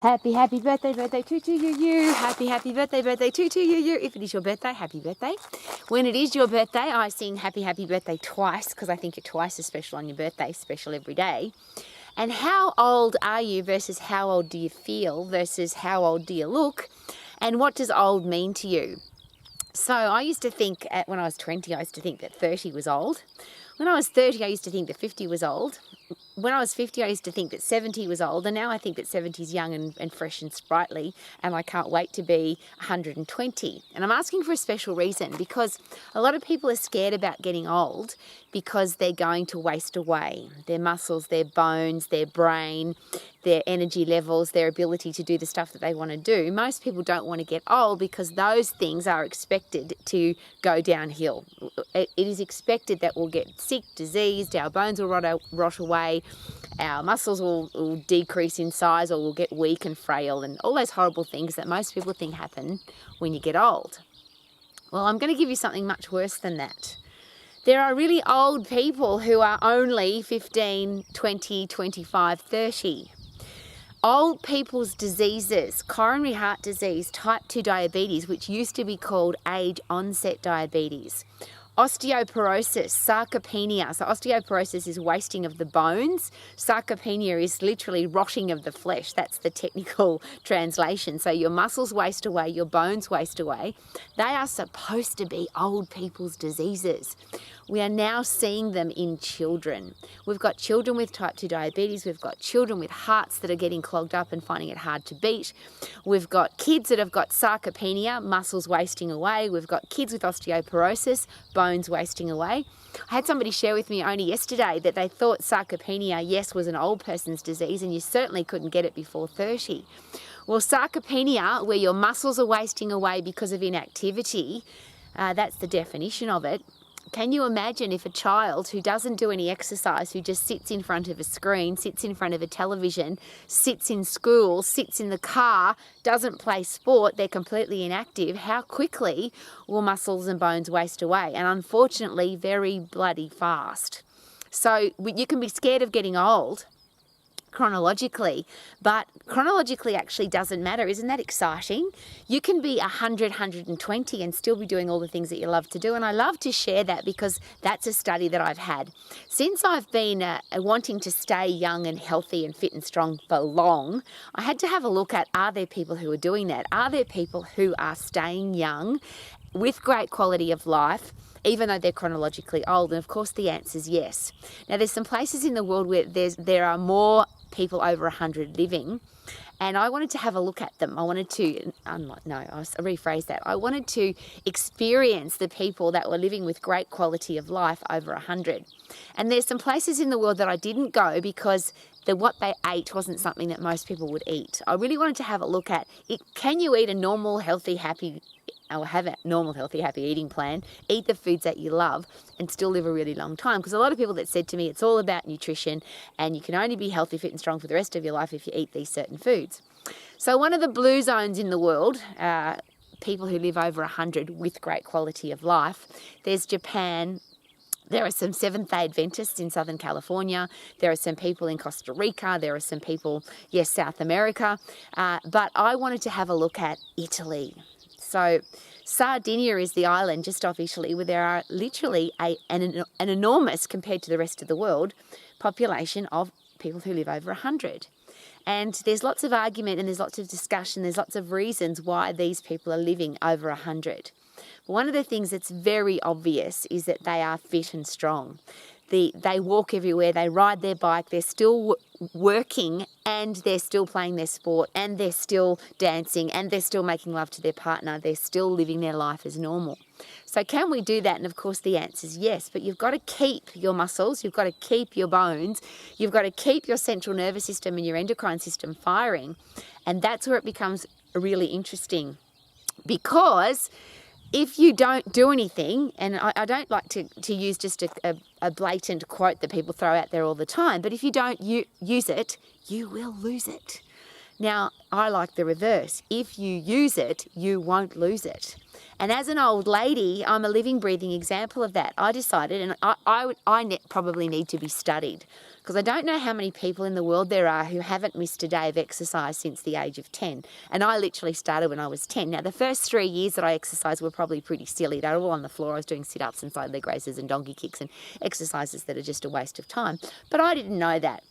Happy birthday to you. Happy birthday to you. If it is your birthday, happy birthday. When it is your birthday, I sing happy birthday twice because I think you're twice as special on your birthday, special every day. And how old are you versus how old do you feel versus how old do you look? And what does old mean to you? So I used to think when I was 20, I used to think that 30 was old. When I was 30, I used to think that 50 was old. When I was 50, I used to think that 70 was old, and now I think that 70 is young and fresh and sprightly, and I can't wait to be 120. And I'm asking for a special reason because a lot of people are scared about getting old because they're going to waste away their muscles, their bones, their brain, their energy levels, their ability to do the stuff that they want to do. Most people don't want to get old because those things are expected to go downhill. It is expected that we'll get sick, diseased, our bones will rot away, our muscles will decrease in size, or we'll get weak and frail, and all those horrible things that most people think happen when you get old. Well, I'm going to give you something much worse than that. There are really old people who are only 15, 20, 25, 30. Old people's diseases, coronary heart disease, type 2 diabetes, which used to be called age-onset diabetes, osteoporosis, sarcopenia. So osteoporosis is wasting of the bones. Sarcopenia is literally rotting of the flesh. That's the technical translation. So your muscles waste away, your bones waste away. They are supposed to be old people's diseases. We are now seeing them in children. We've got children with type 2 diabetes. We've got children with hearts that are getting clogged up and finding it hard to beat. We've got kids that have got sarcopenia, muscles wasting away. We've got kids with osteoporosis, bones wasting away. I had somebody share with me only yesterday that they thought sarcopenia, yes, was an old person's disease, and you certainly couldn't get it before 30. Well, sarcopenia, where your muscles are wasting away because of inactivity, that's the definition of it. Can you imagine if a child who doesn't do any exercise, who just sits in front of a screen, sits in front of a television, sits in school, sits in the car, doesn't play sport, they're completely inactive, how quickly will muscles and bones waste away? And unfortunately, very bloody fast. So you can be scared of getting old chronologically, but chronologically actually doesn't matter. Isn't that exciting? You can be 100, 120 and still be doing all the things that you love to do. And I love to share that because that's a study that I've had. Since I've been wanting to stay young and healthy and fit and strong for long, I had to have a look at, are there people who are doing that? Are there people who are staying young with great quality of life, even though they're chronologically old? And of course the answer is yes. Now there's some places in the world where there are more people over 100 living, and I wanted to have a look at them. I wanted to, I'll rephrase that. I wanted to experience the people that were living with great quality of life over 100. And there's some places in the world that I didn't go because what they ate wasn't something that most people would eat. I really wanted to have a look at it. Can you eat a normal, healthy, happy, or have a normal, healthy, happy eating plan, eat the foods that you love, and still live a really long time? Because a lot of people that said to me, it's all about nutrition, and you can only be healthy, fit, and strong for the rest of your life if you eat these certain foods. So one of the blue zones in the world, people who live over 100 with great quality of life, there's Japan. There are some Seventh-day Adventists in Southern California. There are some people in Costa Rica. There are some people, yes, South America. But I wanted to have a look at Italy. So Sardinia is the island just off Italy where there are literally an enormous, compared to the rest of the world, population of people who live over 100. And there's lots of argument and there's lots of discussion. There's lots of reasons why these people are living over 100. But one of the things that's very obvious is that they are fit and strong. They walk everywhere, they ride their bike, they're still working, and they're still playing their sport, and they're still dancing, and they're still making love to their partner. They're still living their life as normal. So can we do that? And of course the answer is yes, but you've got to keep your muscles, you've got to keep your bones, you've got to keep your central nervous system and your endocrine system firing. And that's where it becomes really interesting, because if you don't do anything, and I don't like to use just a blatant quote that people throw out there all the time, but if you don't use it, you will lose it. Now, I like the reverse. If you use it, you won't lose it. And as an old lady, I'm a living, breathing example of that. I decided, and I probably need to be studied, because I don't know how many people in the world there are who haven't missed a day of exercise since the age of 10. And I literally started when I was 10. Now, the first 3 years that I exercised were probably pretty silly. They were all on the floor. I was doing sit-ups and side leg raises and donkey kicks and exercises that are just a waste of time. But I didn't know that.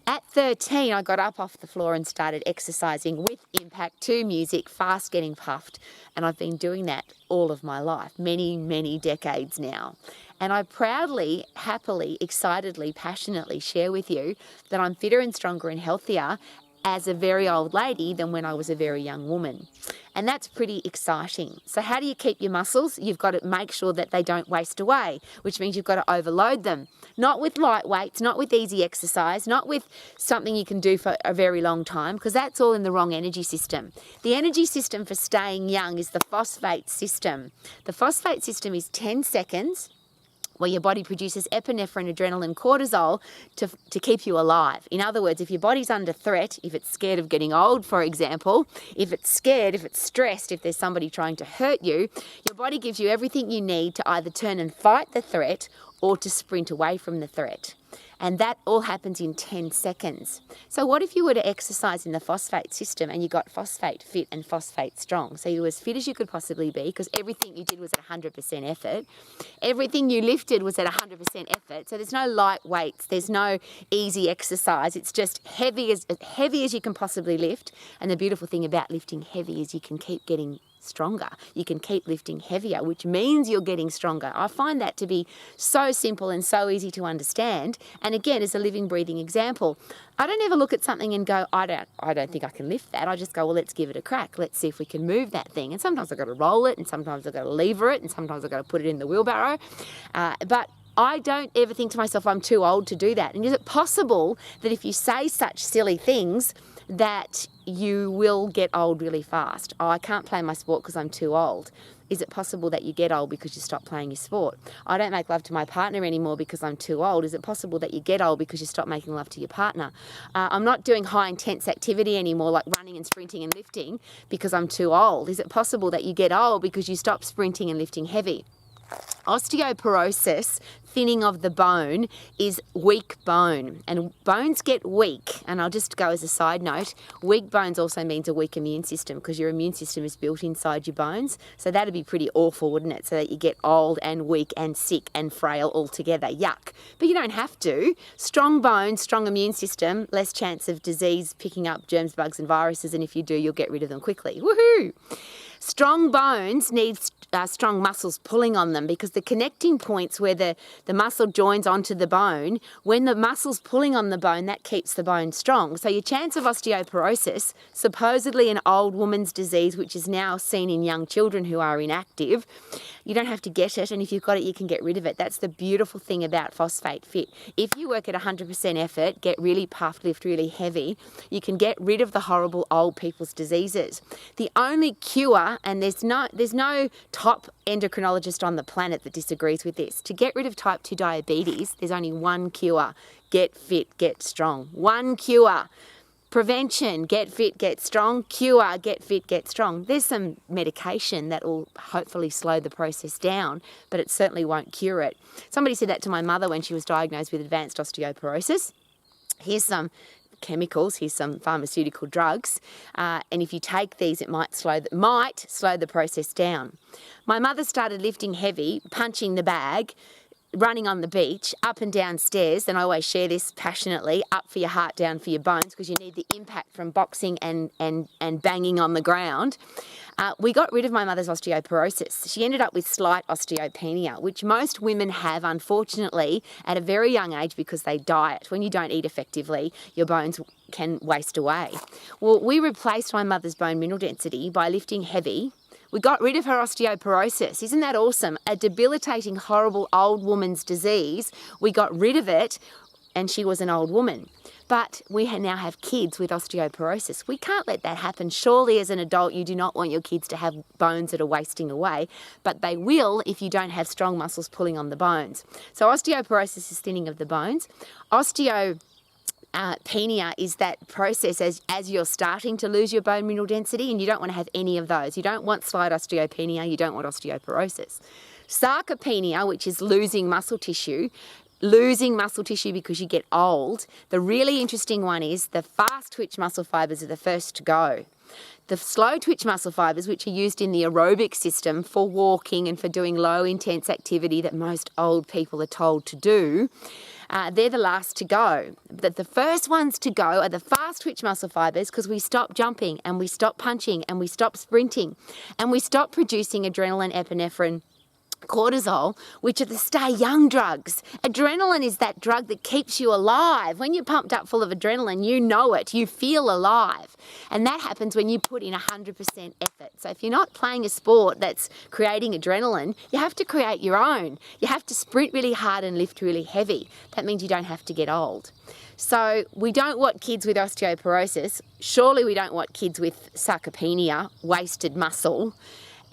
At 13, I got up off the floor and started exercising with impact to music, fast getting puffed. And I've been doing that all of my life, many, many decades now. And I proudly, happily, excitedly, passionately share with you that I'm fitter and stronger and healthier as a very old lady than when I was a very young woman. And that's pretty exciting. So how do you keep your muscles? You've got to make sure that they don't waste away, which means you've got to overload them. Not with light weights, not with easy exercise, not with something you can do for a very long time, because that's all in the wrong energy system. The energy system for staying young is the phosphate system. The phosphate system is 10 seconds where your body produces epinephrine, adrenaline, cortisol to keep you alive. In other words, if your body's under threat, if it's scared of getting old, for example, if it's scared, if it's stressed, if there's somebody trying to hurt you, your body gives you everything you need to either turn and fight the threat or to sprint away from the threat. And that all happens in 10 seconds. So what if you were to exercise in the phosphate system and you got phosphate fit and phosphate strong? So you were as fit as you could possibly be, because everything you did was at 100% effort. Everything you lifted was at 100% effort. So there's no light weights, there's no easy exercise. It's just heavy as you can possibly lift. And the beautiful thing about lifting heavy is you can keep getting stronger. You can keep lifting heavier, which means you're getting stronger. I find that to be so simple and so easy to understand. And again, as a living, breathing example, I don't ever look at something and go, I don't think I can lift that. I just go, well, let's give it a crack. Let's see if we can move that thing. And sometimes I've got to roll it, and sometimes I've got to lever it, and sometimes I've got to put it in the wheelbarrow. But I don't ever think to myself, I'm too old to do that. And is it possible that if you say such silly things that you will get old really fast? Oh, I can't play my sport because I'm too old. Is it possible that you get old because you stop playing your sport? I don't make love to my partner anymore because I'm too old. Is it possible that you get old because you stop making love to your partner? I'm not doing high intense activity anymore, like running and sprinting and lifting, because I'm too old. Is it possible that you get old because you stop sprinting and lifting heavy? Osteoporosis, thinning of the bone, is weak bone, and bones get weak. And I'll just go as a side note, weak bones also means a weak immune system, because your immune system is built inside your bones. So that'd be pretty awful, wouldn't it? So that you get old and weak and sick and frail all together. Yuck. But you don't have to. Strong bones, strong immune system, less chance of disease picking up germs, bugs and viruses, and if you do, you'll get rid of them quickly. Woohoo! Strong bones need strong muscles pulling on them, because the connecting points where the muscle joins onto the bone, when the muscle's pulling on the bone, that keeps the bone strong. So your chance of osteoporosis, supposedly an old woman's disease, which is now seen in young children who are inactive, you don't have to get it, and if you've got it, you can get rid of it. That's the beautiful thing about Phosphate Fit. If you work at 100% effort, get really puffed, lift really heavy, you can get rid of the horrible old people's diseases. The only cure, and there's no top endocrinologist on the planet that disagrees with this, to get rid of type 2 diabetes, there's only one cure: get fit, get strong. One cure. Prevention, get fit, get strong. Cure, get fit, get strong. There's some medication that will hopefully slow the process down, but it certainly won't cure it. Somebody said that to my mother when she was diagnosed with advanced osteoporosis. Here's some chemicals, here's some pharmaceutical drugs, and if you take these, it might slow the process down. My mother started lifting heavy, punching the bag, running on the beach, up and down stairs, and I always share this passionately, up for your heart, down for your bones, because you need the impact from boxing and banging on the ground. We got rid of my mother's osteoporosis. She ended up with slight osteopenia, which most women have, unfortunately, at a very young age because they diet. When you don't eat effectively, your bones can waste away. Well, we replaced my mother's bone mineral density by lifting heavy. We got rid of her osteoporosis. Isn't that awesome? A debilitating, horrible old woman's disease. We got rid of it, and she was an old woman. But we now have kids with osteoporosis. We can't let that happen. Surely as an adult, you do not want your kids to have bones that are wasting away, but they will if you don't have strong muscles pulling on the bones. So osteoporosis is thinning of the bones. sarcopenia is that process as you're starting to lose your bone mineral density, and you don't want to have any of those. You don't want slight osteopenia, you don't want osteoporosis. Sarcopenia, which is losing muscle tissue because you get old. The really interesting one is the fast twitch muscle fibres are the first to go. The slow twitch muscle fibres, which are used in the aerobic system for walking and for doing low intense activity that most old people are told to do, they're the last to go. The first ones to go are the fast twitch muscle fibres, because we stop jumping and we stop punching and we stop sprinting and we stop producing adrenaline, epinephrine, cortisol, which are the stay young drugs. Adrenaline is that drug that keeps you alive. When you're pumped up full of adrenaline, you know it, you feel alive. And that happens when you put in 100% effort. So if you're not playing a sport that's creating adrenaline, you have to create your own. You have to sprint really hard and lift really heavy. That means you don't have to get old. So we don't want kids with osteoporosis. Surely we don't want kids with sarcopenia, wasted muscle.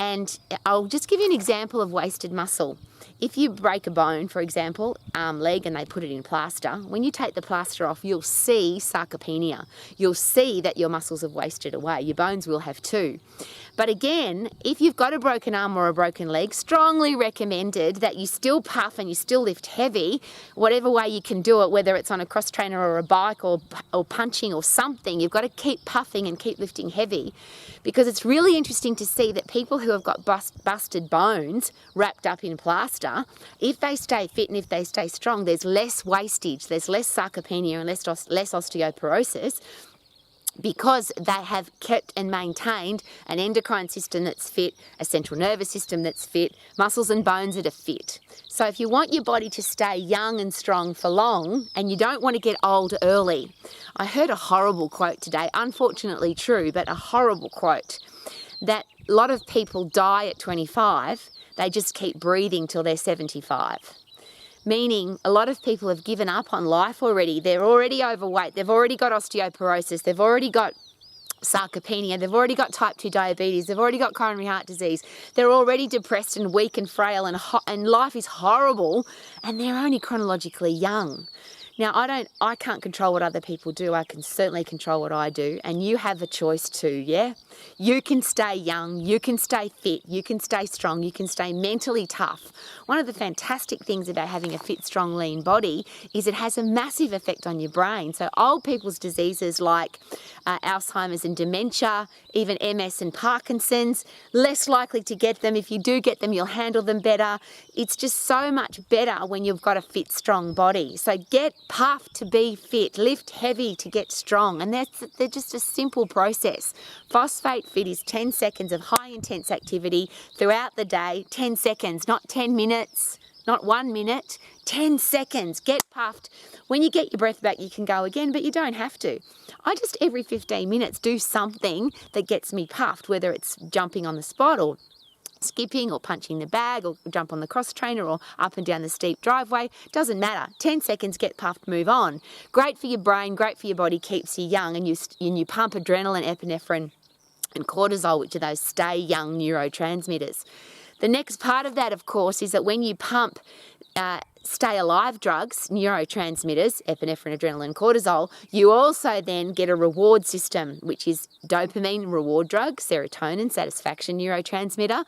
And I'll just give you an example of wasted muscle. If you break a bone, for example, leg, and they put it in plaster, when you take the plaster off, you'll see sarcopenia. You'll see that your muscles have wasted away. Your bones will have too. But again, if you've got a broken arm or a broken leg, strongly recommended that you still puff and you still lift heavy, whatever way you can do it, whether it's on a cross trainer or a bike or punching or something. You've got to keep puffing and keep lifting heavy, because it's really interesting to see that people who have got busted bones wrapped up in plaster, if they stay fit and if they stay strong, there's less wastage, there's less sarcopenia and less osteoporosis, because they have kept and maintained an endocrine system that's fit, a central nervous system that's fit, muscles and bones that are fit. So if you want your body to stay young and strong for long, and you don't want to get old early. I heard a horrible quote today, unfortunately true, but a horrible quote, that a lot of people die at 25, they just keep breathing till they're 75. Meaning a lot of people have given up on life already. They're already overweight. They've already got osteoporosis. They've already got sarcopenia. They've already got type 2 diabetes. They've already got coronary heart disease. They're already depressed and weak and frail, and life is horrible, and they're only chronologically young. Now, I can't control what other people do. I can certainly control what I do, and you have a choice too, yeah? You can stay young, you can stay fit, you can stay strong, you can stay mentally tough. One of the fantastic things about having a fit, strong, lean body is it has a massive effect on your brain. So old people's diseases like Alzheimer's and dementia, even MS and Parkinson's, less likely to get them. If you do get them, you'll handle them better. It's just so much better when you've got a fit, strong body. So get puff to be fit, lift heavy to get strong, and they're just a simple process. Phosphate Fit is 10 seconds of high intense activity throughout the day, 10 seconds, not 10 minutes, not 1 minute, 10 seconds, get puffed. When you get your breath back, you can go again, but you don't have to. I just every 15 minutes do something that gets me puffed, whether it's jumping on the spot or skipping or punching the bag or jump on the cross trainer or up and down the steep driveway, doesn't matter. 10 seconds, get puffed, move on. Great for your brain, great for your body, keeps you young, and you pump adrenaline, epinephrine and cortisol, which are those stay young neurotransmitters. The next part of that, of course, is that when you pump stay alive drugs, neurotransmitters, epinephrine, adrenaline, cortisol, you also then get a reward system, which is dopamine reward drug, serotonin, satisfaction neurotransmitter,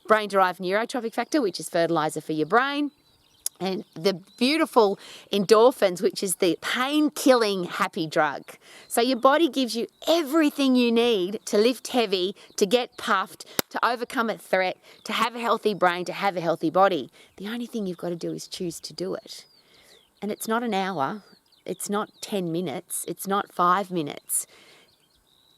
brain-derived neurotrophic factor, which is fertilizer for your brain, and the beautiful endorphins, which is the pain-killing happy drug. So your body gives you everything you need to lift heavy, to get puffed, to overcome a threat, to have a healthy brain, to have a healthy body. The only thing you've got to do is choose to do it. And it's not an hour, it's not 10 minutes, it's not 5 minutes.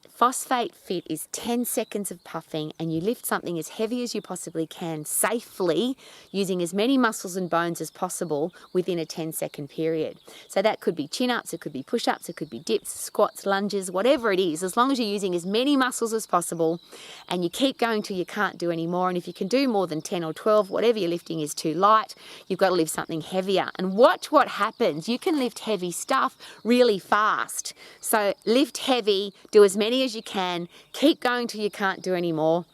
Phosphate Fit is 10 seconds of puffing, and you lift something as heavy as you possibly can safely, using as many muscles and bones as possible within a 10-second period. So that could be chin-ups, it could be push-ups, it could be dips, squats, lunges, whatever it is, as long as you're using as many muscles as possible, and you keep going till you can't do any more. And if you can do more than 10 or 12, whatever you're lifting is too light, you've got to lift something heavier. And watch what happens. You can lift heavy stuff really fast. So lift heavy, do as many as you can, keep going till you can't do any more.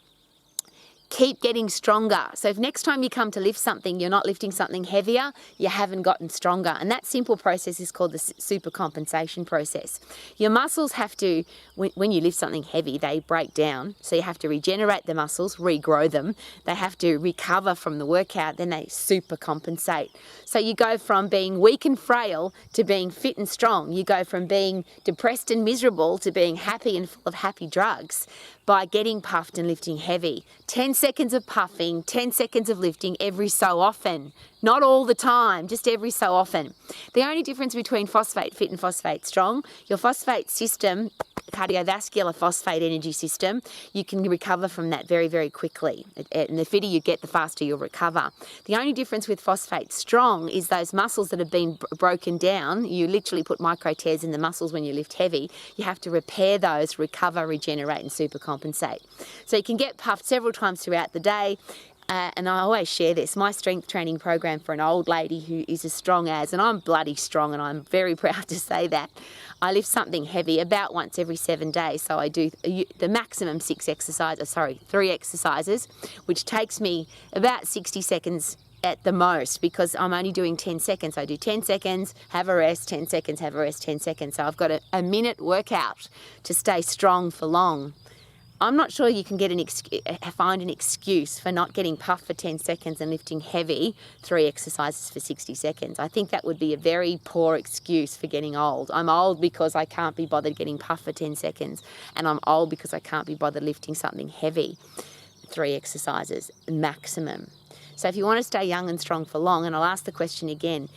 keep getting stronger. So if next time you come to lift something, you're not lifting something heavier, you haven't gotten stronger. And that simple process is called the supercompensation process. Your muscles have to, when you lift something heavy, they break down. So you have to regenerate the muscles, regrow them. They have to recover from the workout, then they supercompensate. So you go from being weak and frail to being fit and strong. You go from being depressed and miserable to being happy and full of happy drugs by getting puffed and lifting heavy. 10 seconds of puffing, 10 seconds of lifting every so often. Not all the time, just every so often. The only difference between phosphate fit and phosphate strong, your phosphate system, cardiovascular phosphate energy system, you can recover from that very, very quickly. And the fitter you get, the faster you'll recover. The only difference with phosphate strong is those muscles that have been broken down. You literally put micro tears in the muscles when you lift heavy. You have to repair those, recover, regenerate and supercompensate. So you can get puffed several times throughout the day. And I always share this, my strength training program for an old lady who is as strong as, and I'm bloody strong and I'm very proud to say that, I lift something heavy about once every 7 days. So I do the maximum 3 exercises, which takes me about 60 seconds at the most because I'm only doing 10 seconds. I do 10 seconds, have a rest, 10 seconds, have a rest, 10 seconds. So I've got a minute workout to stay strong for long. I'm not sure you can find an excuse for not getting puffed for 10 seconds and lifting heavy 3 exercises for 60 seconds. I think that would be a very poor excuse for getting old. I'm old because I can't be bothered getting puffed for 10 seconds, and I'm old because I can't be bothered lifting something heavy 3 exercises maximum. So if you want to stay young and strong for long, and I'll ask the question again,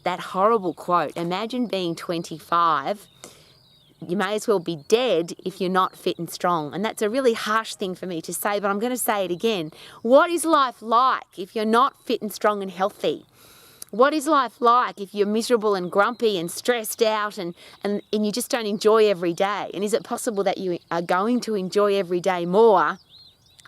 that horrible quote, imagine being 25, you may as well be dead if you're not fit and strong. And that's a really harsh thing for me to say, but I'm going to say it again. What is life like if you're not fit and strong and healthy? What is life like if you're miserable and grumpy and stressed out and you just don't enjoy every day? And is it possible that you are going to enjoy every day more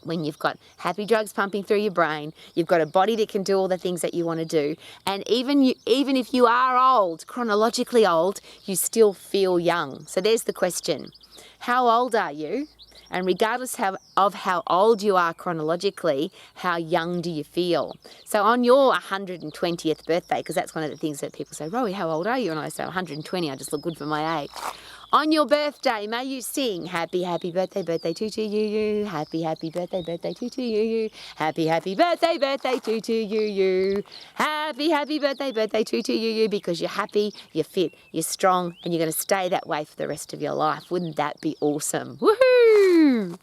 when you've got happy drugs pumping through your brain, you've got a body that can do all the things that you want to do, and even if you are old, chronologically old, you still feel young? So there's the question. How old are you? And regardless of how old you are chronologically, how young do you feel? So on your 120th birthday, because that's one of the things that people say, Rowie, how old are you? And I say 120, I just look good for my age. On your birthday, may you sing happy, happy birthday, birthday to you. Happy, happy birthday, birthday to you. Happy, happy birthday, birthday to you. Happy, happy birthday, birthday to you, because you're happy, you're fit, you're strong, and you're going to stay that way for the rest of your life. Wouldn't that be awesome? Woohoo!